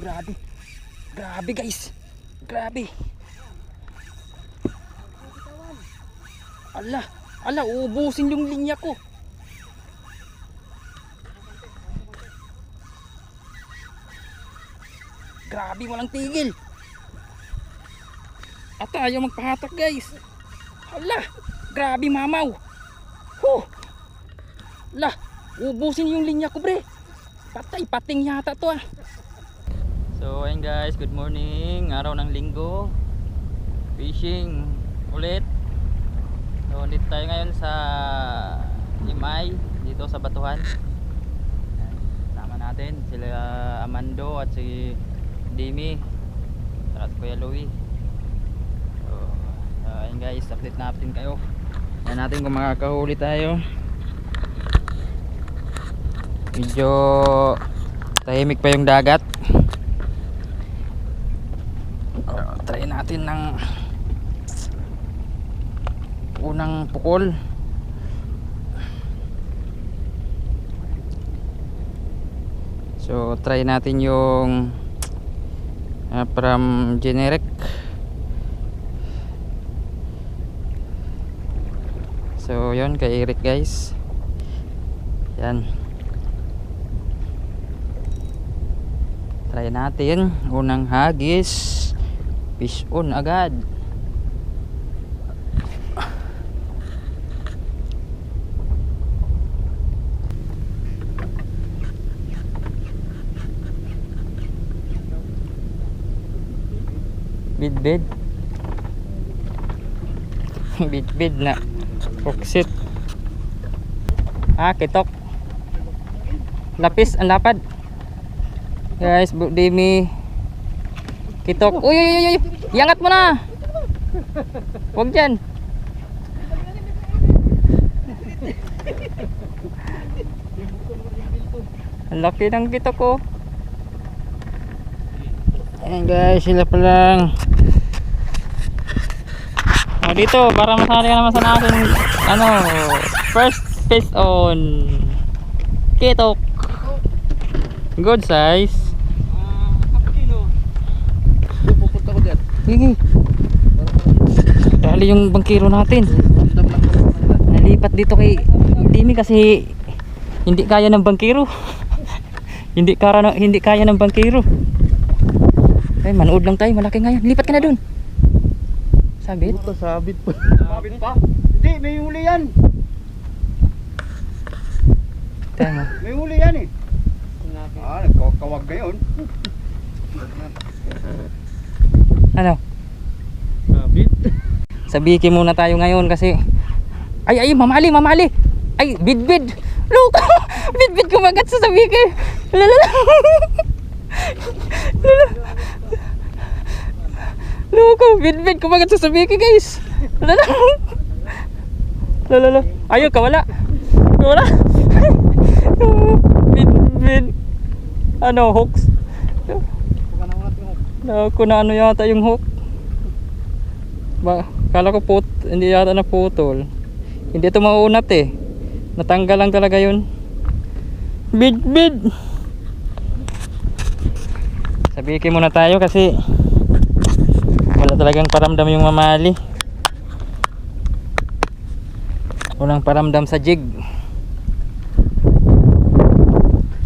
Grabe. Grabe guys. Grabe. Ala, ala, uubusin yung linya ko. Grabe, walang tigil. At ayaw magpahatak guys. Ala, grabe mamaw. Ala, ubusin yung linya ko bre. Patay, pating yata to ah. So ayun guys, good morning. Araw ng linggo. Fishing ulit. So dito tayo ngayon sa Imay, dito sa Batuhan. Sama natin sila Amando at si Dimi at Kuya Louie. So ayun guys, update natin kayo. Yan natin kung makakahuli tayo. Medyo tahimik pa yung dagat. Try natin ng unang pukol. So try natin yung from generic. So yun kay Eric guys. Yan. Try natin unang hagis. Fish on agad. Bid bid na foksit. Kitok. Lapis ang lapad guys. Dimi kitok. Uy, iangat mo na. Huwag dyan. Ang laki ng kitok ko. Ayan guys, sila pa lang. Dito para masali ka naman sa akin. First fish on kitok. Good size. Gigi. Dali yung bangkiro natin. Nalipat dito kay Dimi kasi hindi kaya ng bangkiro. hindi kaya ng bangkiro. Ay, manood lang tayo, malaki ngayon. Lipat ka na dun. Sabit? Sabit pa. Sabit pa? Hindi, may huli yan. Tama. May huli yan eh. Nagkawag ngayon. Ano? Sabit. Sabiki muna tayo ngayon kasi ay mamali. Ay bid. Look. bid kumagat sa sabiki. Lalala. Look, bid kumagat sa sabiki guys. Lalala. Ayaw kawala. Bid. Hooks. Kung na ano yata yung hook. Kala ko hindi yata na putol. Hindi ito maunat eh. Natanggal lang talaga yun. Bid. Sabihin muna tayo kasi wala talagang paramdam yung mamali. Walang paramdam sa jig.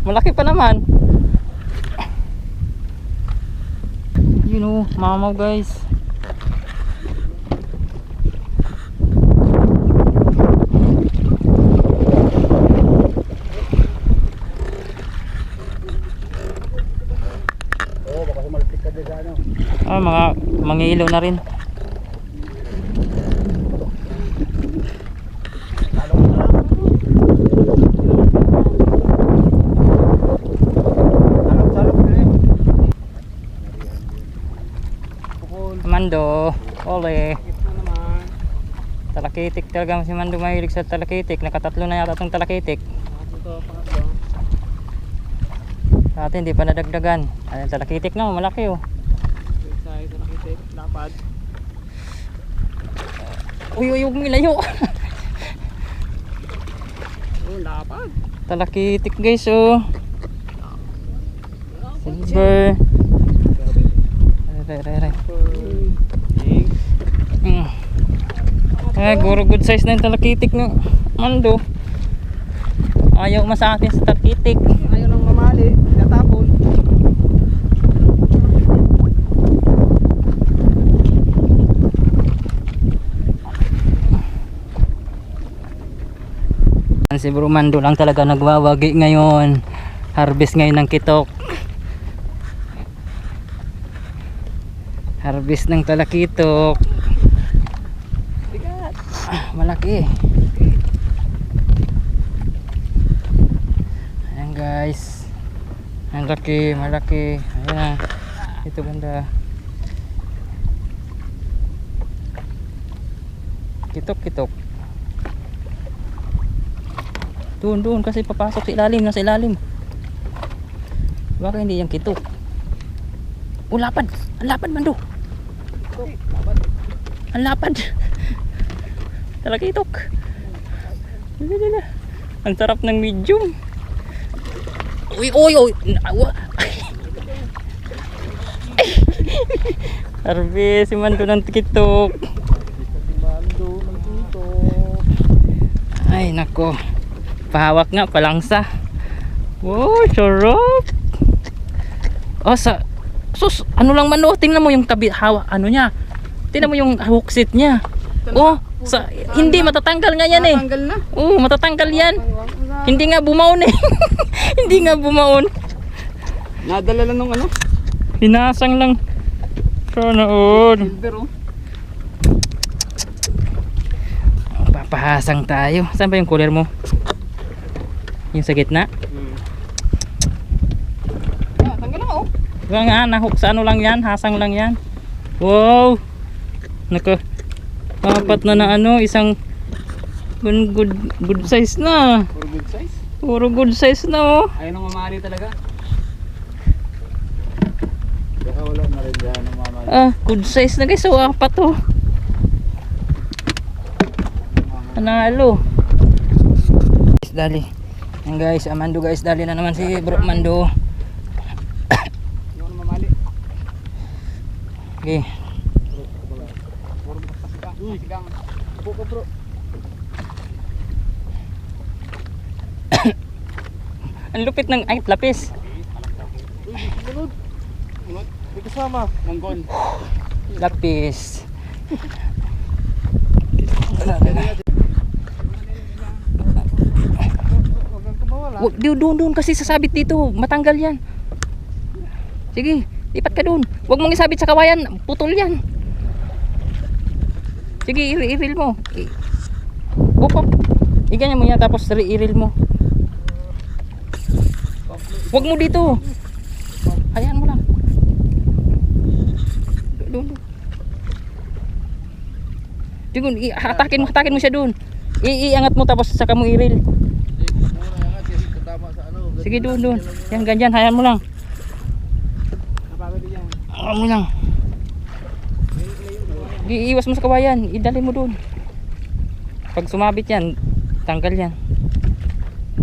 Malaki pa naman. Mamaw guys. Baka sumalpik ka din sa ano. Mga mangiilaw na rin. Mando, ole. Talakitik talaga si Mando, mahilig sa talakitik. Nakatatlo na yata itong talakitik. Sa atin hindi pa nadagdagan. Ay, talakitik na, malaki oh. Talakitik, lapad. Uy, huwag mo ilayo. Lapad. Talakitik guys oh. Silver. Aray. Guro good size na yung talakitik ng Mando. Ayaw sa atin sa talakitik. Ayaw nang mamali, natapon. Si Bro Mando lang talaga nagwawagi ngayon. Harvest ngayon ng kitok. Harvest ng talakitok. Bigat. Malaki. Ayan guys. Ang laki, malaki. Ayan. Ito banda. Kitok. Doon kasi papasok sa ilalim, nasa ilalim. Baka hindi yung kitok. Lapad. Ang lapad, Mando. Ang lapad. Talakitok. Ang sarap ng medium. Uy. Harvest si Mando ng kitok. Ay nako. Pahawak nga, palangsa. Wow, sarap. Sus, ano lang man, tingnan mo yung hawak, niya. Tingnan mo yung hookset niya. Hindi matatanggal nga yan eh. Matanggal na. Matatanggal yan. Hindi nga bumaon eh. Hindi nga bumaon. Nadala lang nung ano? Hinasang lang. Sana all. Silver Papahasang tayo. Saan ba yung cooler mo? Yung sa gitna? Tanggal na Diba nga, nahook sa ano lang yan, hasang lang yan. Wow! Apat na isang good size na. Puro good size. Puro good size na Ayaw nang mamali talaga. Baka wala na rin dyan ang mamali. Good size na guys, apat Panalo. Guys, dali. Yan guys, Mando guys, dali na naman si Bro Mando. Yung mamali. Okay. Puro sigang. Buko bro. Ang lupit ng lapis. Lunod. Di kasama. Monggon. Lapis. Doon kasi sasabit dito, matanggal yan. Sige, lipat ka doon. Huwag mong isabit sa kawayan, putol yan. Sige, i-reel mo. Iganyan mo yan, tapos i-reel mo. Huwag mo dito. Hayaan mo lang. Doon. Hatakin mo siya doon. Iangat mo tapos saka mo i-reel. Sige doon. Yan ganyan, hayaan mo lang. Hayaan mo lang. Iiwas mo sa kawayan, idali mo doon. Pag sumabit yan, tanggal yan.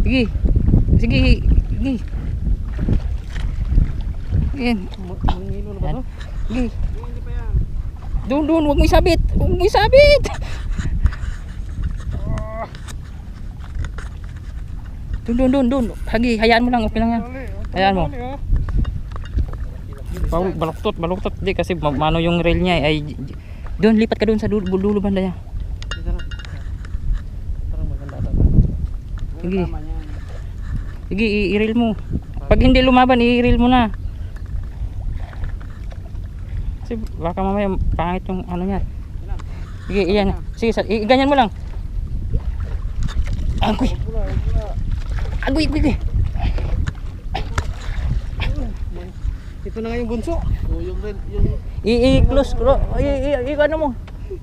Sige. Yan. Sige. Doon, huwag mo isabit. Doon. Hagi, hayaan mo lang, okay lang yan. Hayaan mo. Baluktot. Di kasi mano yung rail niya ay doon, lipat ka doon sa dulo banda niya. Sige, i-reel mo. Pag hindi lumaban, i-reel mo na. Kasi baka mamaya pangit yung ano niya. Sige, iyan. Sige, ganyan mo lang. Agoy. Ito na nga yung bunso. I-close ano mo.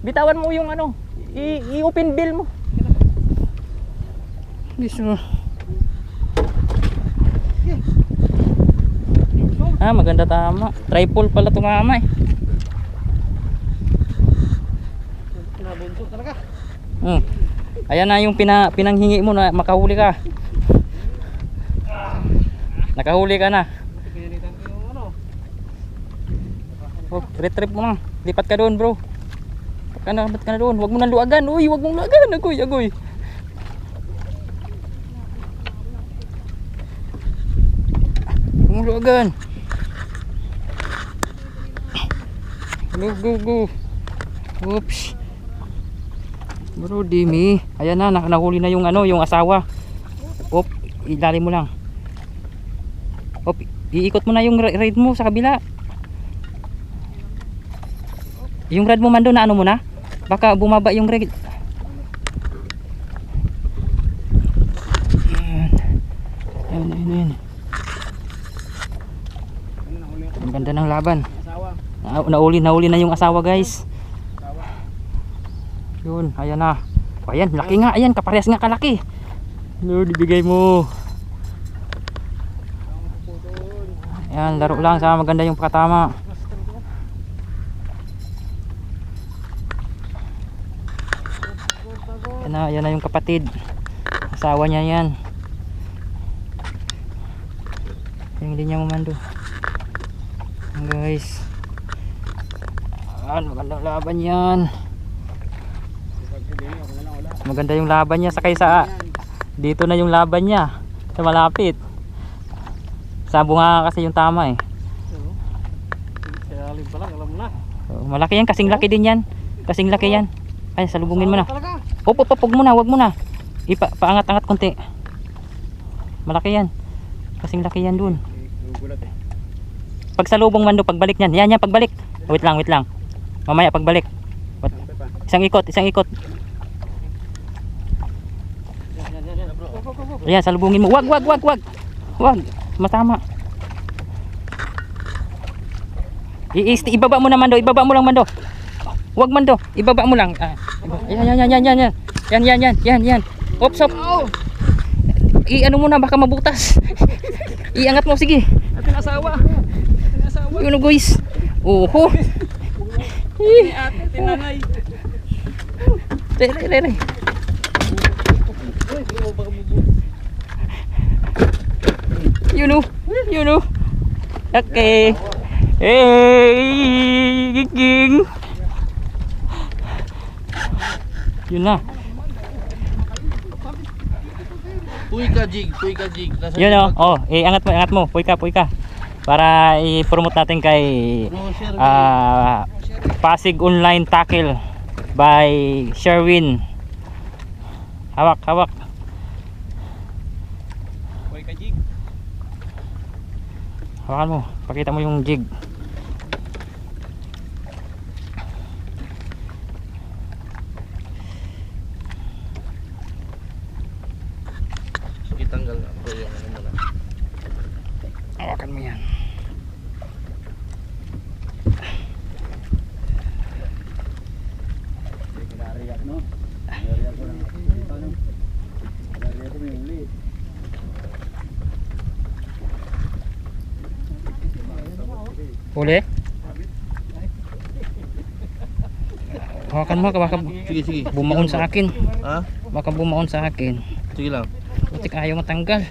Bitawan mo yung ano. I-open bill mo. Biso. Maganda tama. Triple pala tumama eh. Nabunso talaga. Ayan na yung pinanghingi mo na makahuli ka. Nakahuli ka na. Retrip mo lang. Lipat ka doon, bro. Lipat ka na doon. Huwag mo nang luagan. Uy, huwag mong luagan. Agoy. Huwag mong luagan. Go. Oops. Bro, Dimi. Ayan na, nahuli na yung yung asawa. Op, ilalim mo lang. Op, iikot mo na yung ride mo sa kabila. Yung rad mo man doon na ano mo na? Baka bumaba yung rad. Ayan. Ang ganda ng laban. Nauli na yung asawa, guys. Yun, ayan na. Ayan, laki nga. Ayan, kaparehas nga kalaki. Lord, ibigay mo. Ayan, laro lang. Sama maganda yung pakatama. Yan na yung kapatid. Asawa niya yan. Hindi niya mamando. Guys. Magandang laban yan. Maganda yung laban niya. Sakay sa dito na yung laban niya. Sa malapit. Sa bunga kasi yung tama eh. Malaki yan. Kasing laki din yan. Kasing laki yan. Ay, salubungin mo na. Opo, wag mo na. Paangat-angat konti. Malaki yan. Kasing laki yan dun. Pag salubong man do, pagbalik niyan. Yan, pagbalik. Wait lang. Mamaya pagbalik. Isang ikot. Ayan, salubungin mo. Wag. Matama. Ibaba mo naman do. Ibaba mo lang man do. Wag man do. Ibaba mo lang. Yan. Ops. I-ano mo na, baka mabutas. Iangat mo, sige. Ating asawa. Yun, guys. Oho. Ate, tinangay. Tere. You know. Okay. Hey, giging. Yun na. Puy ka jig. Yun o. Angat mo. Puy ka. Para i-promote natin kay Pasig Online Tackle by Sherwin. Hawak. Puy ka jig. Hawakan mo. Pakita mo yung jig. Tanggal na bro yung ano muna. Hawakan mo yan. Nariyak no? Nariyak ko lang. Nariyak ko may uli. Uli? Hawakan mo, baka Sige. bumaon sa akin. Ha? Baka bumaon sa akin. Sige lang. Putik, ayaw matanggal.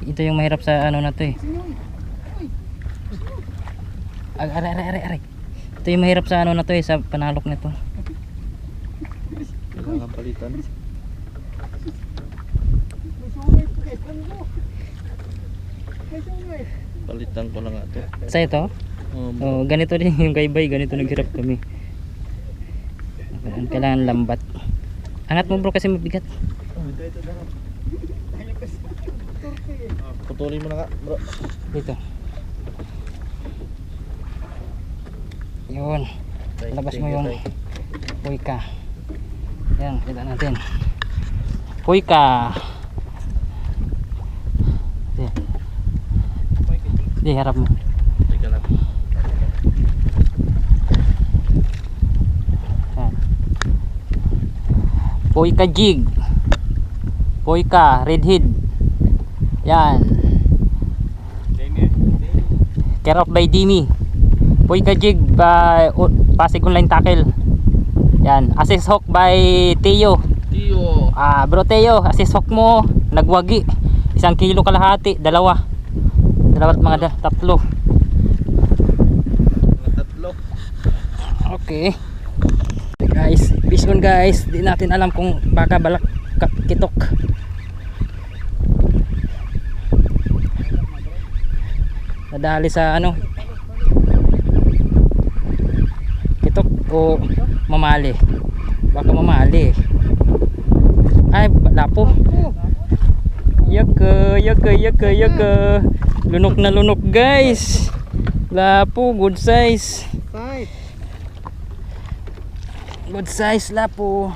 Ito yung mahirap sa ano na to eh. Aray. Ito yung mahirap sa ano na to eh, sa panalok nito. Kailangan palitan. Palitan ko lang ito. Sa ito? Oh, ganito din yung gaybay, ganito naghirap kami. Kailangan lambat. Angat mo bro kasi mabigat. Putulin mo na ka bro. Dito. Yun. Labas mo yung puika. Yan, kita natin. Puika. Di harap mo. Teka lang. Yan. Puika jig. Puika redhead. Yan. Care of by Dimi. Uy Kajig by Pasig Online Tackle. Yan, assist hook by Teo. Bro Teo, assist hook mo nagwagi. 1 kilo kalahati, dalawa at mga tatlo. Okay. Guys, fish on guys. Di natin alam kung baka balak kitok. Nadali sa ano? Kitok o mamali. Baka mamali. Ay, lapo. Yaka. Lunok na lunok guys. Lapo, good size. Good size lapo.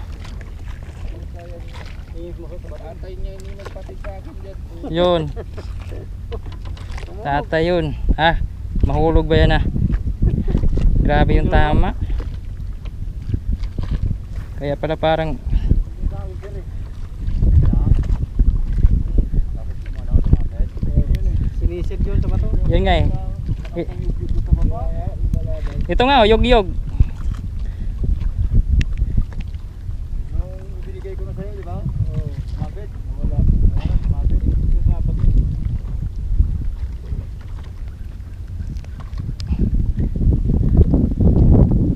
Yun. Tata yun. Mahulog ba yan Grabe yung tama. Kaya pala parang Sinisip yun sa bato. yun nga eh. Ito nga yog-yog. Binigay ko na sa'yo, di ba? Oo. Mabit. Wala. Mabit.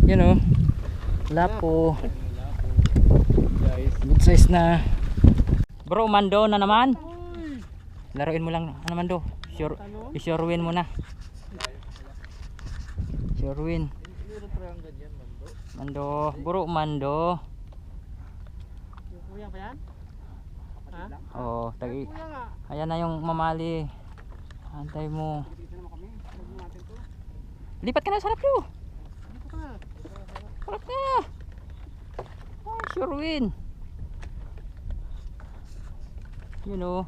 Yun o. Lapo. Good size na. Bro, mando na naman. Laruin mo lang mando. Sure win mo na. Sure win. Mando, bro, mando. Kuya pa yan? Oh, ayan na yung mamali. Antay mo. Lipat ka na sa harap nyo. Harap na. Sure win. You know.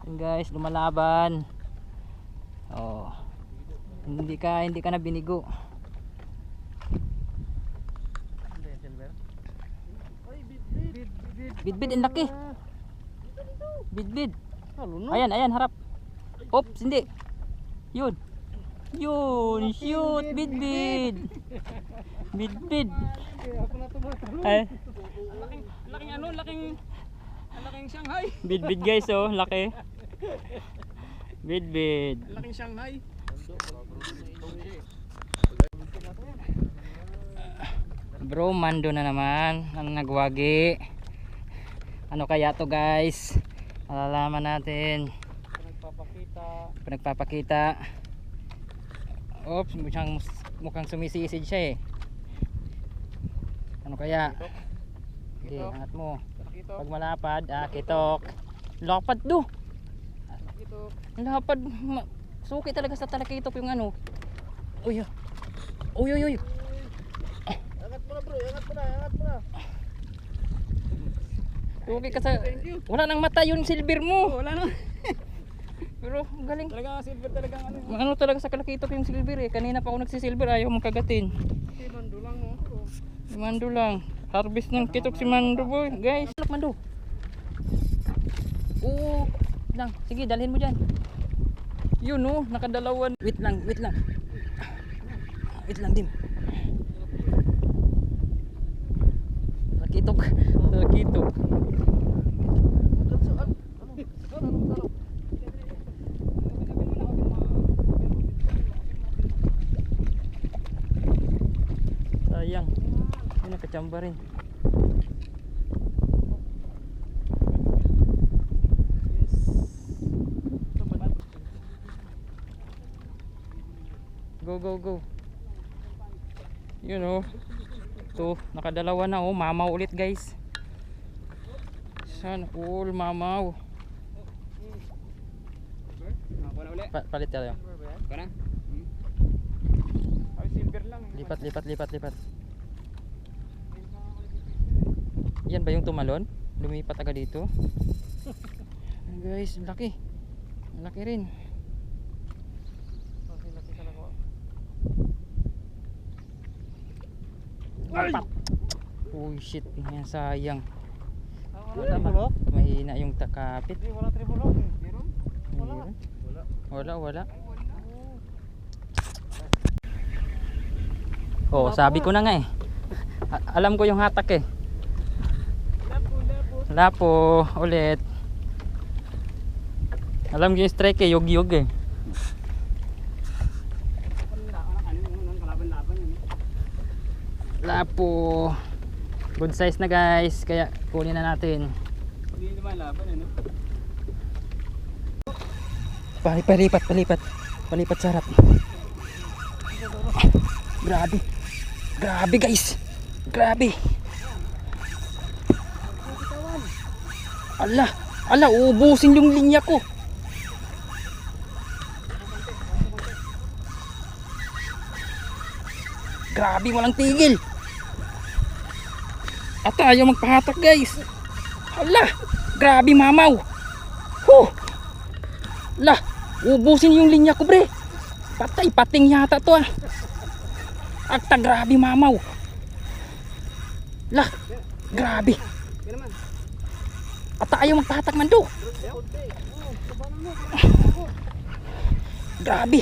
And guys, lumalaban. Oh. Hindi ka na binigo. Bidbid ang laki. Bidbid. Ayan, harap. Oops, hindi. Yun, shoot, bidbid. Bidbid. Laking Shanghai. Bidbid guys, oh, laki. Bidbid. Laking Shanghai. Bro, mando na naman ang nagwagi. Ano kaya to guys? Malalaman natin. Pinagpapakita. Oops, mukhang sumisisid siya eh. Ano kaya? Hindi, angat mo. Pag malapad, kitok. Lapad do. Lapad. Suki talaga sa talakitok yung ano. Uy. Angat mo na bro, angat mo na. Suki ka sa... Wala nang mata yung silver mo. Wala na. Pero galing. Talaga silver talaga ano. Ano talaga sa kalakitok yung silver eh. Kanina pa ako nagsisilver, ayaw mong kagatin. Si Mando lang no. Si Mando lang. Harvest ng kitok si Mando boy. Guys, look Mando. Oo. Lang, sige dalhin mo dyan. Yun oh, nakadalawan. Wait lang. Wait lang dim. Lakitok. Sayang. Ay, nakachamba rin. Go. You know. So, nakadalawa na oh, mamaw ulit guys. Sana all mamaw. Palit tayo. Kana? Ay silver lang. Lipat. Yan ba yung tumalon? Lumipat agad dito. Guys, laki. Laki rin. Uy shit, sayang. Mahina yung takapit. Wala tribulok. Meron? Wala. Oh, sabi ko na nga eh. Alam ko yung hatak eh. Lapo ulit. Alam ko yung strike eh, yug-yug eh. Lapo. Good size na guys, kaya kunin na natin. Hindi naman laban eh, no? Palipat sa harap. Grabe. Grabe guys. Grabe. Ala, uubusin yung linya ko. Grabe, walang tigil. At ayaw magpahatak guys. Ala, grabe mamaw. Ala, ubusin yung linya ko bre. Patay, pating yata to ah. Akta, grabe mamaw. Ala, grabe. At ayaw magpahatak man do. Grabe.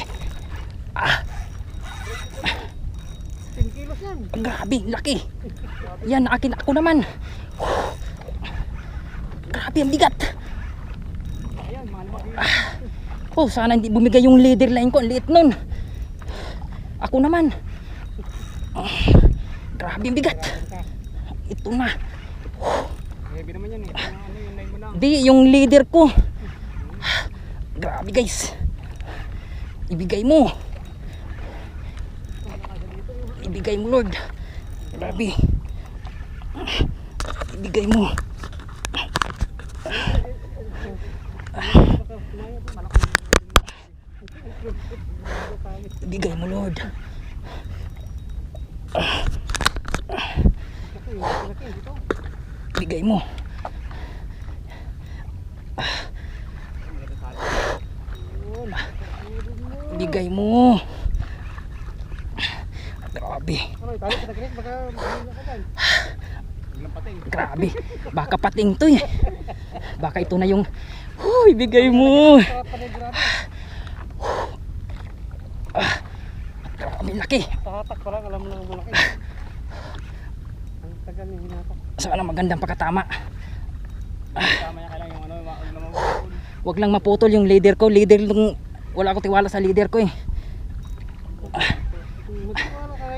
Grabe, laki. Yan, akin ako naman. Grabe, ang bigat. Oh, sana hindi bumigay yung leader line ko. Ang liit nun. Ako naman. Grabe, ang bigat. Ito na. Heavy naman yan eh. Ano yung line mo lang? Di, yung leader ko. Grabe guys. Ibigay mo. Ibigay mo Lord. Grabe. Ibigay mo. Ibigay mo Lord. Ibigay mo. Ibigay mo. Grabe. Grabe. Baka pating to eh. Baka ito na yung ibigay mo. Grabe, laki. Tahatak pa lang, alam mo lang malaki. Ang tagal yung hinatak. Sana magandang pagkatama. Tama yan, kailang yung ano, Wag lang maputol yung leader ko. Leader nung wala ako tiwala sa leader ko eh.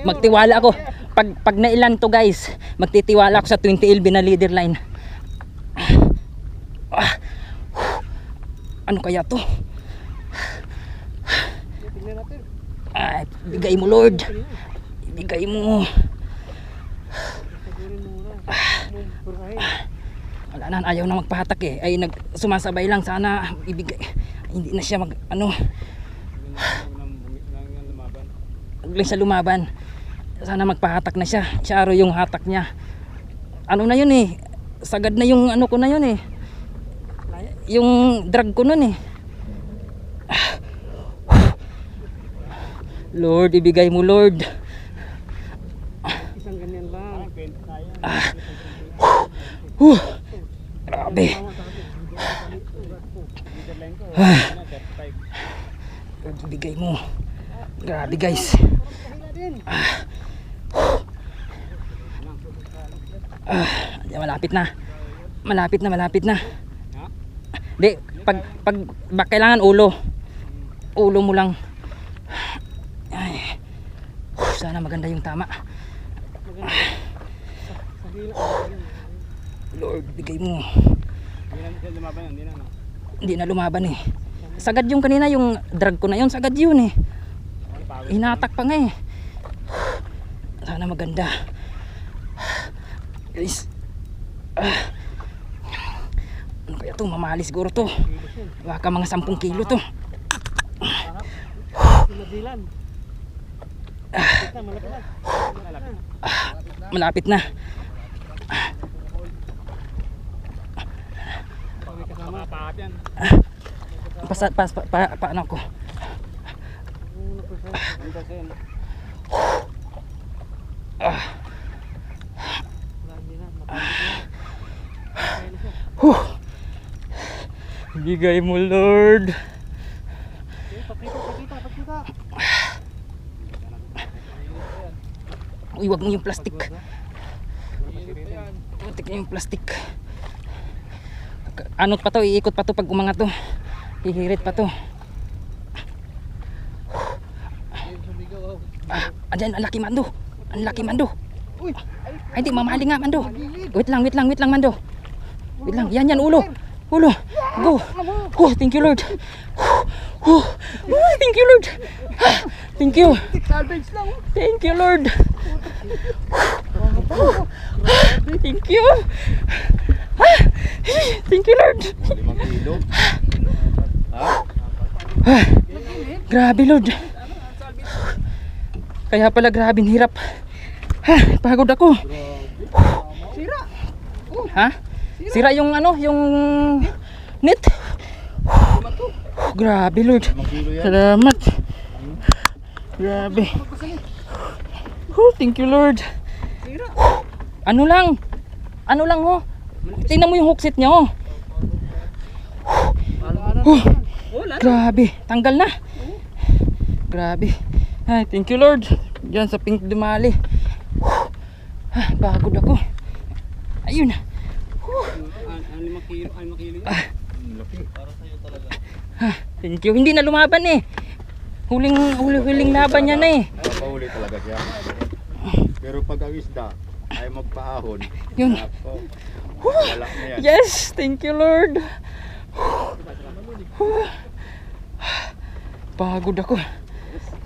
Magtiwala ako. Pag nailan to guys, magtitiwala ako sa 20LB na leader line. Ano kaya to? tignan natin. Ay, ibigay mo Lord. Ibigay mo. Wala na, ayaw na magpahatak eh. Ay sumasabay lang, sana ibigay. Hindi na siya mag ano. Huwag lang siya lumaban. Sana magpahatak na siya. Siya yung hatak niya. Ano na yun eh. Sagad na yung ano ko na yun eh. Yung drag ko nun eh. Lord, ibigay mo Lord. Isang ganyan lang. Grabe. Lord, ibigay mo. Grabe guys. Malapit na. Malapit na. Di, pag kailangan ulo. Ulo mo lang. Ay. Sana maganda yung tama. Lord, bigay mo. Hindi na lumaban eh. Sagad yung kanina, yung drag ko na yun. Sagad yun eh. Hinatak pa nga eh. Sana maganda. Guys. Ano kaya to? Mamali siguro to. Baka mga 10 kilo to. Malapit na. Paano ko? Bigay mo Lord. Pakita. Uy, wag mo yung plastic. Putik na yung plastic. Anot pa to, iikot pa to pag umangat to. Hihirit pa to. Andyan, ang laki Mando. Ang laki Mando. Ay, hindi, mamali nga Mando. Wait lang Mando. Wait lang, yan, ulo. Ulo, go. Oh, thank you Lord. Oh, thank you Lord. Thank you. Thank you Lord. Thank you. Thank you Lord. 5 kilo. Grabe Lord. Kaya pala grabing hirap. Pagod ako. Sira. Ha? Sira yung ano, yung net. Grabe Lord. 5 kilo yan. Salamat. Grabe. Thank you Lord. Sira. Ano lang ho. Tingnan mo yung hook set niya oh. Grabe, tanggal na. Grabe. Ay, thank you Lord. Diyan sa pink dumali. Pagod ako. Ayun. 5 kilo. 5 kilo yan. Laki. Thank you. Hindi na lumaban eh. Huling laban niya na eh. Napahuli talaga siya. Pero pag ang isda ay magpaahon, Yun. nako, wala na yan. Yes, thank you Lord. Pagod ako.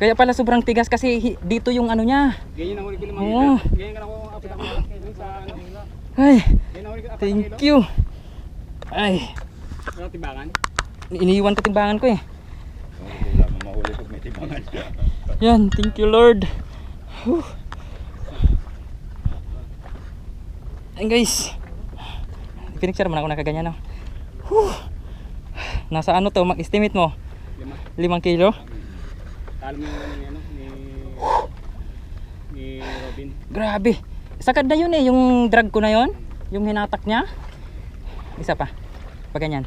Kaya pala sobrang tigas kasi dito yung ano niya. Ganyan ang huli ko naman. Oo. Ganyan ka na ako apat ako sa ano. Ay, Ganyan ang huli ko apat thank kilo. you. Ay, Wala timbangan. iniiwan ko timbangan ko eh. Wala mo mahuli pag may tibangan. Yan, thank you Lord. Whew. Ayun guys. Pinicture mo na ako nakaganyan no. Whew. Nasa ano to, mag-estimate mo? 5 kilo? Alam mo yung ano ni Robin. Grabe. Sakad na yun eh, yung drag ko na yun. Yung hinatak niya. Isa pa. Pag ganyan.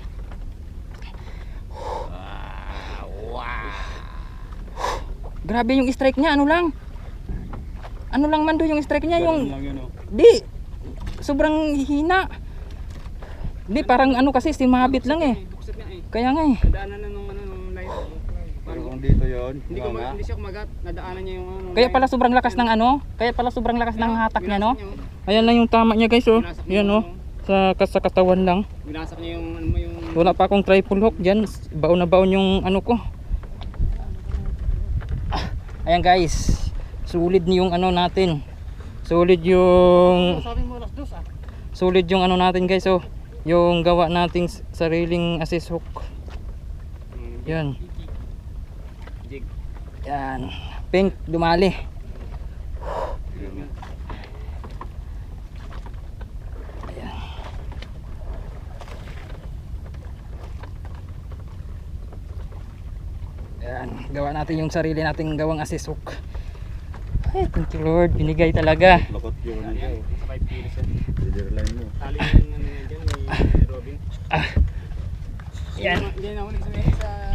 Grabe yung strike niya, ano lang Mando yung strike niya, yung lang yun oh. di sobrang hina. Di parang ano kasi simabit lang eh. Buksit nga eh. Kaya nga eh. Nadaanan na nung ano nung light. Pero kung dito yun, Hindi siya kumagat. Nadaanan niya yung ano. Kaya pala sobrang lakas ng ano, kaya pala sobrang lakas ng hatak niya no. Ayan lang yung tama niya guys oh. Yan oh. Sa katawan lang. Binasak niya yung ano mo yung Wala pa akong triple hook diyan. Baon na baon yung ano ko. Ayan guys. Solid yung ano natin. Solid yung sabi mo alas 2 ah. solid yung ano natin guys oh. Yung gawa nating sariling assist hook. Yan. Jig. Yan. Pink dumali. Ayan. Ayan. Gawa natin yung sarili nating gawang assist hook. Ay, thank you Lord. Binigay talaga. lakot yun. Sa 5 kilos yan. Leader line mo. Tali yung ano yan dyan ni Robin. Yan. Hindi na huli sa